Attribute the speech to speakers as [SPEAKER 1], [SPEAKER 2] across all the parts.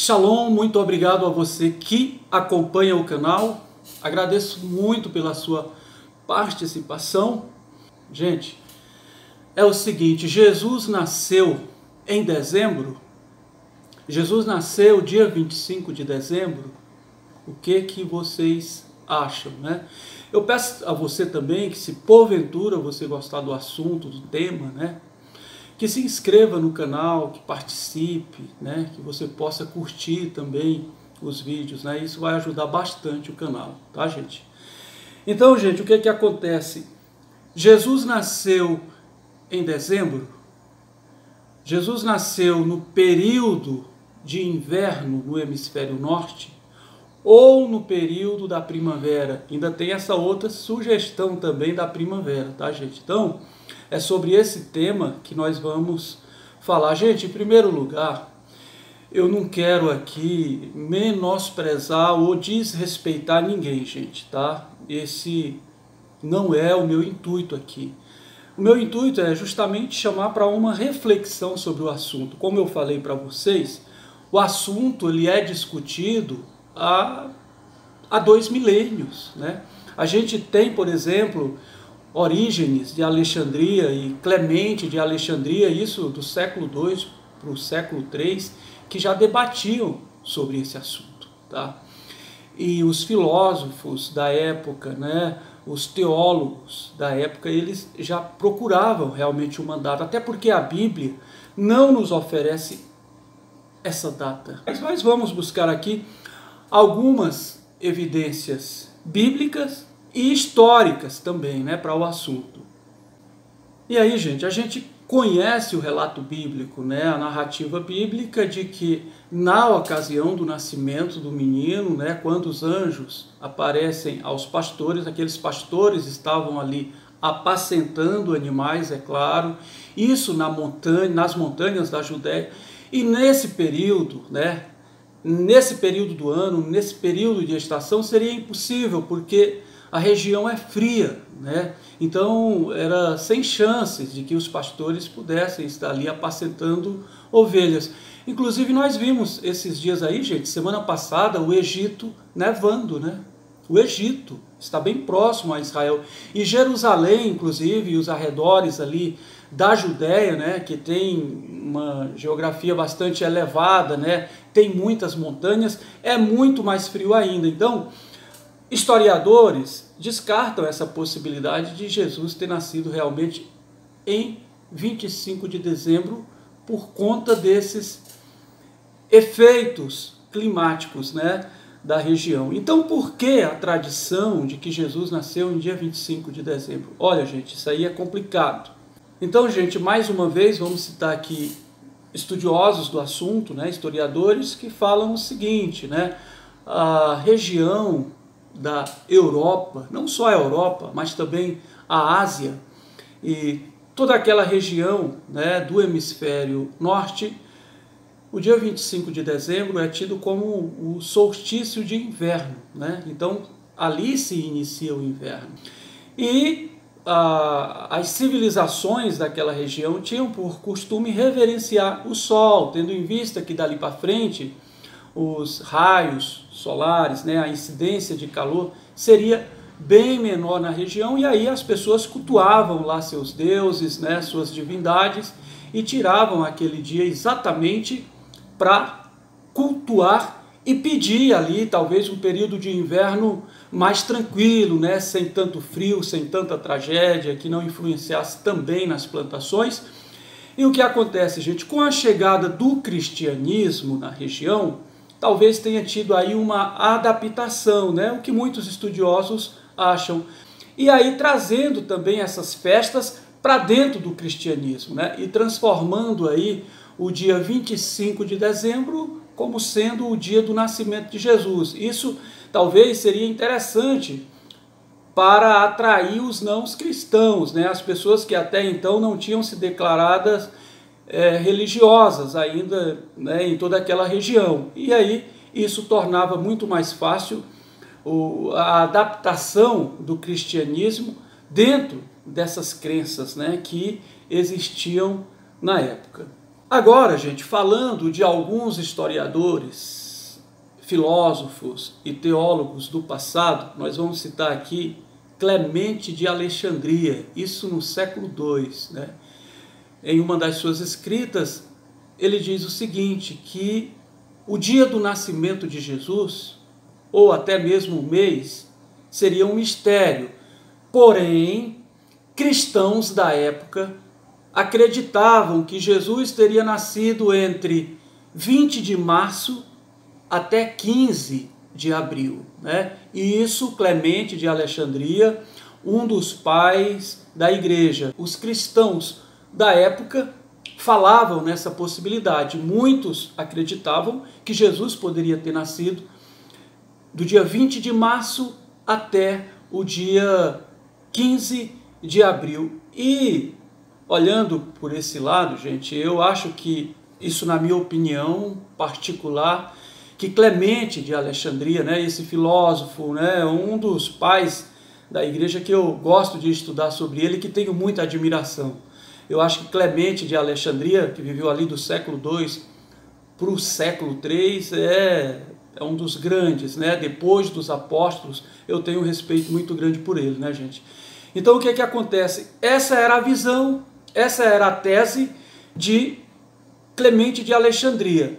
[SPEAKER 1] Shalom, muito obrigado a você que acompanha o canal. Agradeço muito pela sua participação. Gente, é o seguinte, Jesus nasceu em dezembro. Jesus nasceu dia 25 de dezembro. O que vocês acham, né? Eu peço a você também que, se porventura você gostar do assunto, do tema, né, que se inscreva no canal, que participe, né, que você possa curtir também os vídeos, né? Isso vai ajudar bastante o canal, tá, gente? Então, gente, o que acontece? Jesus nasceu em dezembro. Jesus nasceu no período de inverno no hemisfério norte ou no período da primavera. Ainda tem essa outra sugestão também da primavera, tá, gente? Então, é sobre esse tema que nós vamos falar. Gente, em primeiro lugar, eu não quero aqui menosprezar ou desrespeitar ninguém, gente, tá? Esse não é o meu intuito aqui. O meu intuito é justamente chamar para uma reflexão sobre o assunto. Como eu falei para vocês, o assunto ele é discutido há 2 milênios, né? A gente tem, por exemplo, Orígenes de Alexandria e Clemente de Alexandria, isso do século II para o século III, que já debatiam sobre esse assunto, tá? E os filósofos da época, né, os teólogos da época, eles já procuravam realmente o mandato, até porque a Bíblia não nos oferece essa data. Mas nós vamos buscar aqui algumas evidências bíblicas e históricas também, né, para o assunto. E aí, gente, a gente conhece o relato bíblico, né, a narrativa bíblica de que na ocasião do nascimento do menino, né, quando os anjos aparecem aos pastores, aqueles pastores estavam ali apacentando animais, é claro, isso nas montanhas da Judéia, e nesse período, né, nesse período do ano, nesse período de estação, seria impossível, porque a região é fria, né? Então era sem chances de que os pastores pudessem estar ali apacentando ovelhas. Inclusive nós vimos esses dias aí, gente, semana passada, o Egito nevando, né? O Egito está bem próximo a Israel. E Jerusalém, inclusive, e os arredores ali da Judéia, né, que tem uma geografia bastante elevada, né, tem muitas montanhas, é muito mais frio ainda. Então, historiadores descartam essa possibilidade de Jesus ter nascido realmente em 25 de dezembro por conta desses efeitos climáticos, né, da região. Então, por que a tradição de que Jesus nasceu em dia 25 de dezembro? Olha, gente, isso aí é complicado. Então, gente, mais uma vez, vamos citar aqui estudiosos do assunto, né, historiadores, que falam o seguinte, né, a região da Europa, não só a Europa, mas também a Ásia e toda aquela região, né, do hemisfério norte, o dia 25 de dezembro é tido como o solstício de inverno, né? Então ali se inicia o inverno. E as civilizações daquela região tinham por costume reverenciar o sol, tendo em vista que dali para frente os raios solares, né, a incidência de calor seria bem menor na região, e aí as pessoas cultuavam lá seus deuses, né, suas divindades, e tiravam aquele dia exatamente para cultuar e pedir ali talvez um período de inverno mais tranquilo, né, sem tanto frio, sem tanta tragédia, que não influenciasse também nas plantações. E o que acontece, gente, com a chegada do cristianismo na região, talvez tenha tido aí uma adaptação, né, o que muitos estudiosos acham. E aí trazendo também essas festas para dentro do cristianismo, né, e transformando aí o dia 25 de dezembro como sendo o dia do nascimento de Jesus. Isso talvez seria interessante para atrair os não cristãos, né, as pessoas que até então não tinham se declaradas religiosas ainda, né, em toda aquela região. E aí isso tornava muito mais fácil a adaptação do cristianismo dentro dessas crenças, né, que existiam na época. Agora, gente, falando de alguns historiadores, filósofos e teólogos do passado, nós vamos citar aqui Clemente de Alexandria, isso no século II, né? Em uma das suas escritas, ele diz o seguinte, que o dia do nascimento de Jesus, ou até mesmo o mês, seria um mistério. Porém, cristãos da época acreditavam que Jesus teria nascido entre 20 de março até 15 de abril, né? E isso, Clemente de Alexandria, um dos pais da igreja. Os cristãos da época falavam nessa possibilidade. Muitos acreditavam que Jesus poderia ter nascido do dia 20 de março até o dia 15 de abril. E olhando por esse lado, gente, eu acho que isso, na minha opinião particular, que Clemente de Alexandria, né, esse filósofo, né, um dos pais da igreja que eu gosto de estudar sobre ele, que tenho muita admiração. Eu acho que Clemente de Alexandria, que viveu ali do século II para o século III, é um dos grandes, né? Depois dos apóstolos, eu tenho um respeito muito grande por ele, né, gente? Então, o que que acontece? Essa era a visão, essa era a tese de Clemente de Alexandria.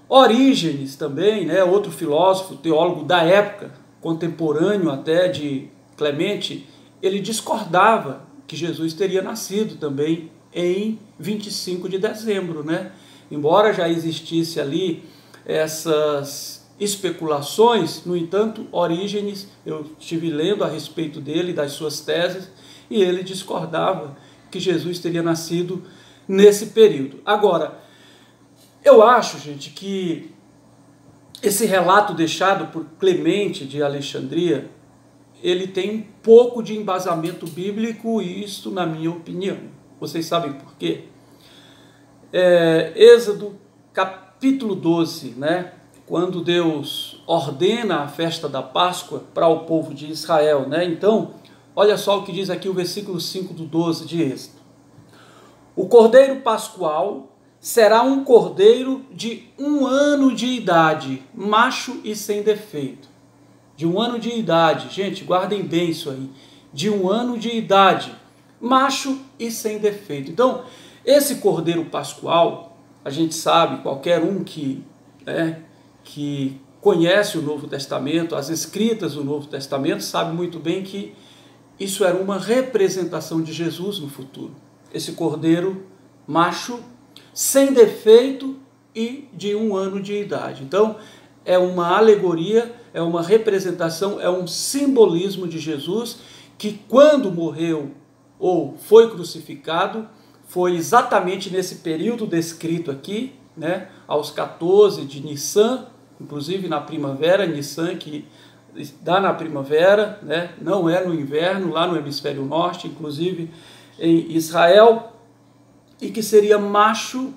[SPEAKER 1] Orígenes também, né, outro filósofo, teólogo da época, contemporâneo até de Clemente, ele discordava que Jesus teria nascido também em 25 de dezembro, né? Embora já existisse ali essas especulações, no entanto, Orígenes, eu estive lendo a respeito dele, das suas teses, e ele discordava que Jesus teria nascido nesse período. Agora, eu acho, gente, que esse relato deixado por Clemente de Alexandria, ele tem um pouco de embasamento bíblico, isso na minha opinião. Vocês sabem por quê? Êxodo capítulo 12, né? Quando Deus ordena a festa da Páscoa para o povo de Israel, né? Então, olha só o que diz aqui o versículo 5 do 12 de Êxodo. O cordeiro pascual será um cordeiro de 1 ano de idade, macho e sem defeito. De 1 ano de idade, gente, guardem bem isso aí. De 1 ano de idade, macho e sem defeito. Então, esse cordeiro pascual, a gente sabe, qualquer um que conhece o Novo Testamento, as escritas do Novo Testamento, sabe muito bem que isso era uma representação de Jesus no futuro. Esse cordeiro macho, sem defeito e de 1 ano de idade. Então, é uma alegoria, é uma representação, é um simbolismo de Jesus, que quando morreu ou foi crucificado, foi exatamente nesse período descrito aqui, né, aos 14 de Nissan, inclusive na primavera, Nissan que dá na primavera, né, não é no inverno, lá no hemisfério norte, inclusive em Israel, e que seria macho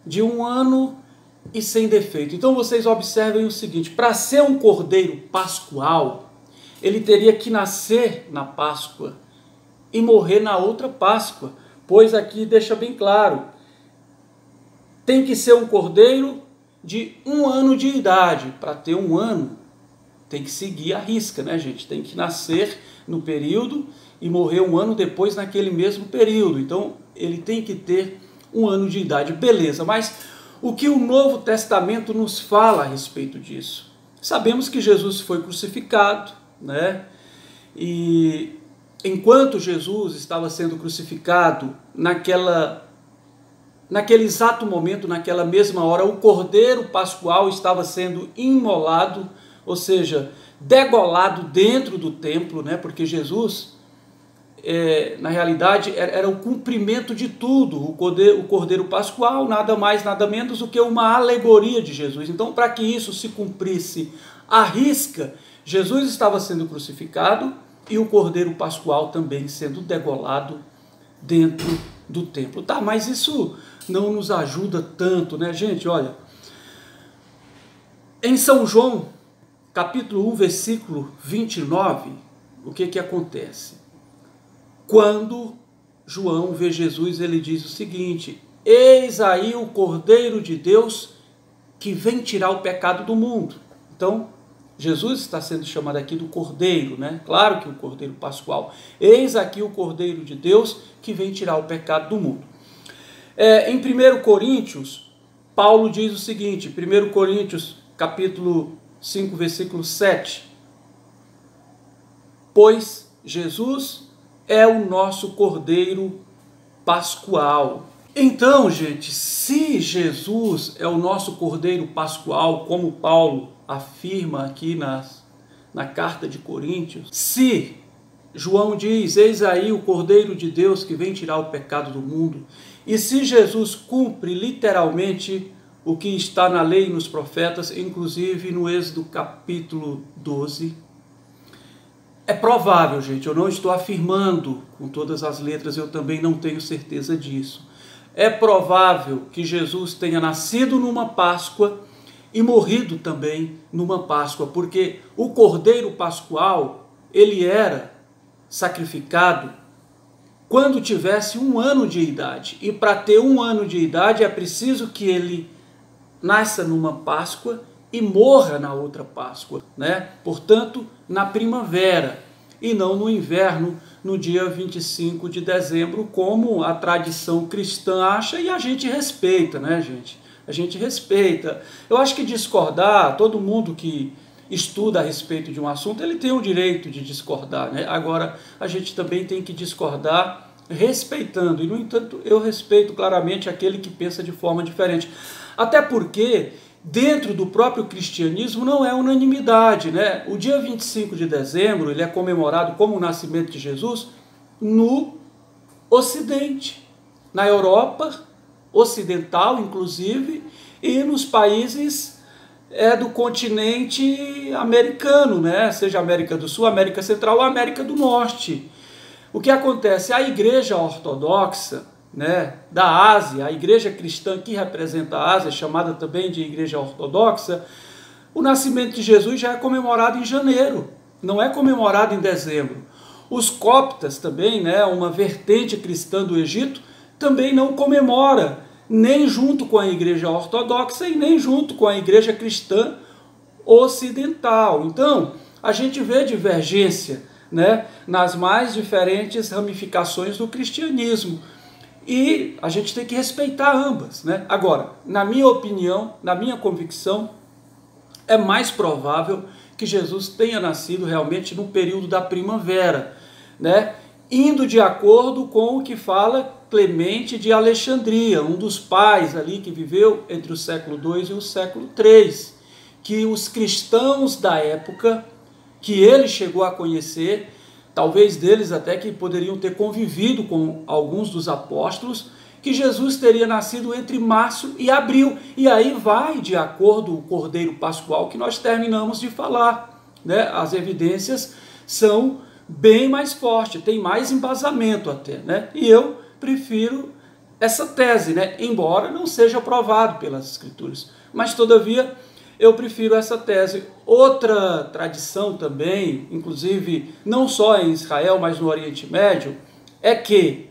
[SPEAKER 1] de 1 ano e sem defeito. Então vocês observem o seguinte, para ser um cordeiro pascual, ele teria que nascer na Páscoa e morrer na outra Páscoa, pois aqui deixa bem claro, tem que ser um cordeiro de 1 ano de idade. Para ter 1 ano, tem que seguir a risca, né, gente? Tem que nascer no período e morrer 1 ano depois naquele mesmo período. Então, ele tem que ter 1 ano de idade. Beleza, mas o que o Novo Testamento nos fala a respeito disso? Sabemos que Jesus foi crucificado, né? E enquanto Jesus estava sendo crucificado, naquele exato momento, naquela mesma hora, o cordeiro pascual estava sendo imolado, ou seja, degolado dentro do templo, né? Porque Jesus, na realidade, era o cumprimento de tudo. O cordeiro pascual, nada mais, nada menos do que uma alegoria de Jesus. Então, para que isso se cumprisse à risca, Jesus estava sendo crucificado e o cordeiro pascual também sendo degolado dentro do templo. Tá, mas isso não nos ajuda tanto, né, gente? Olha, em São João, capítulo 1, versículo 29, o que acontece? Quando João vê Jesus, ele diz o seguinte, eis aí o Cordeiro de Deus que vem tirar o pecado do mundo. Então, Jesus está sendo chamado aqui do Cordeiro, né? Claro que o Cordeiro Pascual. Eis aqui o Cordeiro de Deus que vem tirar o pecado do mundo. Em 1 Coríntios, Paulo diz o seguinte, 1 Coríntios capítulo 5, versículo 7. Pois Jesus é o nosso Cordeiro Pascual. Então, gente, se Jesus é o nosso Cordeiro Pascual, como Paulo afirma aqui na carta de Coríntios, se João diz, eis aí o Cordeiro de Deus que vem tirar o pecado do mundo, e se Jesus cumpre literalmente o que está na lei e nos profetas, inclusive no Êxodo capítulo 12, é provável, gente, eu não estou afirmando com todas as letras, eu também não tenho certeza disso. É provável que Jesus tenha nascido numa Páscoa e morrido também numa Páscoa, porque o Cordeiro Pascual, ele era sacrificado quando tivesse 1 ano de idade. E para ter 1 ano de idade é preciso que ele nasça numa Páscoa e morra na outra Páscoa, né? Portanto, na primavera e não no inverno, no dia 25 de dezembro, como a tradição cristã acha e a gente respeita, né, gente? A gente respeita. Eu acho que discordar, todo mundo que estuda a respeito de um assunto, ele tem o direito de discordar, né? Agora, a gente também tem que discordar respeitando, e no entanto, eu respeito claramente aquele que pensa de forma diferente. Até porque dentro do próprio cristianismo não é unanimidade, né? O dia 25 de dezembro, ele é comemorado como o nascimento de Jesus no Ocidente, na Europa ocidental, inclusive, e nos países do continente americano, né? Seja América do Sul, América Central ou América do Norte. O que acontece? A Igreja Ortodoxa, né, da Ásia, a igreja cristã que representa a Ásia, chamada também de Igreja Ortodoxa, o nascimento de Jesus já é comemorado em janeiro, não é comemorado em dezembro. Os coptas também, né, uma vertente cristã do Egito, também não comemora, nem junto com a Igreja Ortodoxa e nem junto com a Igreja Cristã Ocidental. Então, a gente vê divergência, né, nas mais diferentes ramificações do cristianismo. E a gente tem que respeitar ambas, né? Agora, na minha opinião, na minha convicção, é mais provável que Jesus tenha nascido realmente no período da primavera, né? Indo de acordo com o que fala Clemente de Alexandria, um dos pais ali que viveu entre o século II e o século III, que os cristãos da época, que ele chegou a conhecer, talvez deles até que poderiam ter convivido com alguns dos apóstolos, que Jesus teria nascido entre março e abril. E aí vai de acordo com o Cordeiro Pascual que nós terminamos de falar, né? As evidências são bem mais fortes, tem mais embasamento até, né? E eu prefiro essa tese, né? Embora não seja provado pelas Escrituras. Mas, todavia, eu prefiro essa tese. Outra tradição também, inclusive não só em Israel, mas no Oriente Médio, é que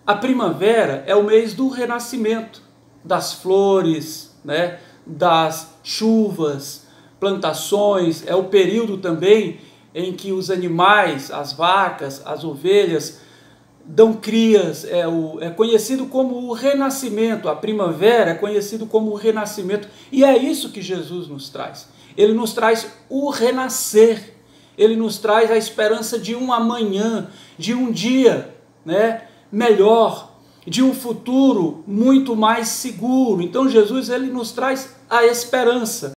[SPEAKER 1] a primavera é o mês do renascimento, das flores, né, das chuvas, plantações, é o período também em que os animais, as vacas, as ovelhas, dão crias, é conhecido como o renascimento, a primavera é conhecido como o renascimento, e é isso que Jesus nos traz. Ele nos traz o renascer, ele nos traz a esperança de um amanhã, de um dia, né, melhor, de um futuro muito mais seguro. Então Jesus, ele nos traz a esperança.